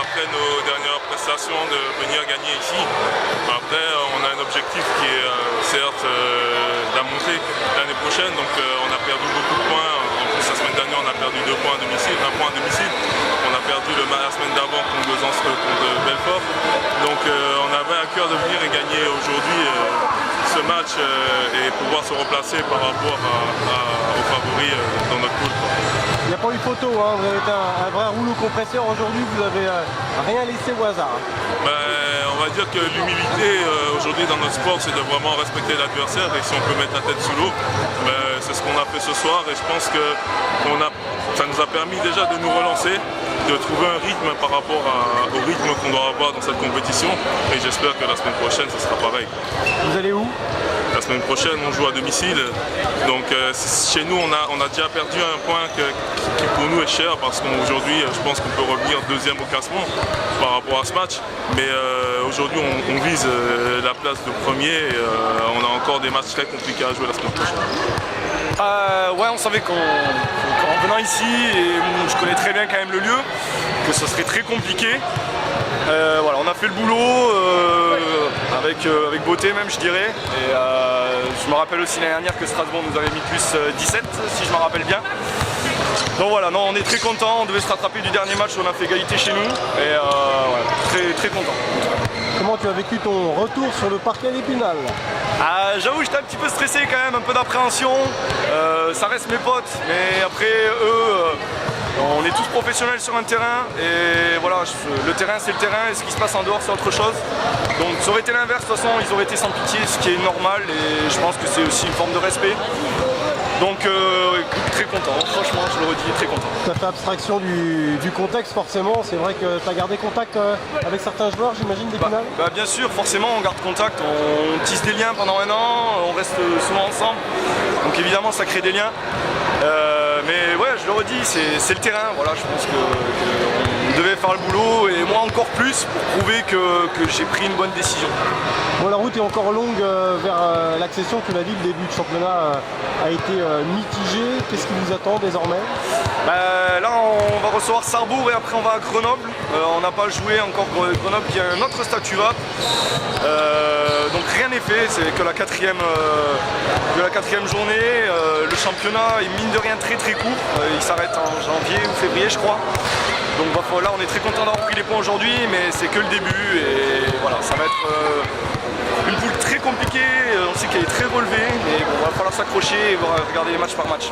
après nos dernières prestations de venir gagner ici. Après, on a un objectif qui est certes la montée l'année prochaine, donc on a perdu beaucoup de points. En plus, la semaine dernière, on a perdu 2 points à domicile, 1 point à domicile. On a perdu la semaine d'avant contre Besançon, contre Belfort. Donc on avait à cœur de venir et gagner aujourd'hui ce match et pouvoir se replacer par rapport aux favoris dans notre poule. Il n'y a pas eu photo, hein. Vous avez été un vrai rouleau compresseur aujourd'hui, vous n'avez rien laissé au hasard. On va dire que l'humilité aujourd'hui dans notre sport, c'est de vraiment respecter l'adversaire, et si on peut mettre la tête sous l'eau, c'est ce qu'on a fait ce soir, et je pense que ça nous a permis déjà de nous relancer, de trouver un rythme par rapport au rythme qu'on doit avoir dans cette compétition, et j'espère que la semaine prochaine ce sera pareil. Vous allez où? La semaine prochaine on joue à domicile, donc chez nous on a déjà perdu un point qui pour nous est cher, parce qu'aujourd'hui je pense qu'on peut revenir deuxième au classement par rapport à ce match, mais aujourd'hui on vise la place de premier, et on a encore des matchs très compliqués à jouer la semaine prochaine. Ouais, on savait qu'en venant ici, et je connais très bien quand même le lieu, que ce serait très compliqué. Voilà, on a fait le boulot avec beauté même, je dirais. Et je me rappelle aussi l'année dernière que Strasbourg nous avait mis plus 17, si je me rappelle bien. Donc voilà, non, on est très content. On devait se rattraper du dernier match où on a fait égalité chez nous. Et voilà, très très content. Comment tu as vécu ton retour sur le parquet d'Épinal? J'avoue, j'étais un petit peu stressé quand même, un peu d'appréhension. Ça reste mes potes, mais après eux, on est tous professionnels sur un terrain, et voilà, le terrain c'est le terrain, et ce qui se passe en dehors c'est autre chose. Donc ça aurait été l'inverse, de toute façon ils auraient été sans pitié, ce qui est normal, et je pense que c'est aussi une forme de respect. Donc écoute, très content, franchement je le redis, très content. Tu as fait abstraction du contexte forcément, c'est vrai que tu as gardé contact avec certains joueurs, j'imagine, d'Épinal? Bien sûr, forcément on garde contact, on tisse des liens pendant un an, on reste souvent ensemble, donc évidemment ça crée des liens. Mais ouais, je le redis, c'est le terrain, voilà, je pense qu'on devait faire le boulot, et moi encore plus pour prouver que j'ai pris une bonne décision. Bon, la route est encore longue vers l'accession, tu l'as dit, le début de championnat a été mitigé. Qu'est-ce qui vous attend désormais? Là on va recevoir Sarrebourg, et après on va à Grenoble. On n'a pas joué encore Grenoble qui a un autre statut up. Donc rien n'est fait, c'est que la quatrième journée. Le championnat est mine de rien très très court, il s'arrête en janvier ou février je crois. Donc là on est très content d'avoir pris les points aujourd'hui, mais c'est que le début, et voilà, ça va être une poule très compliquée. On sait qu'elle est très relevée, mais bon, il va falloir s'accrocher et regarder les matchs par match.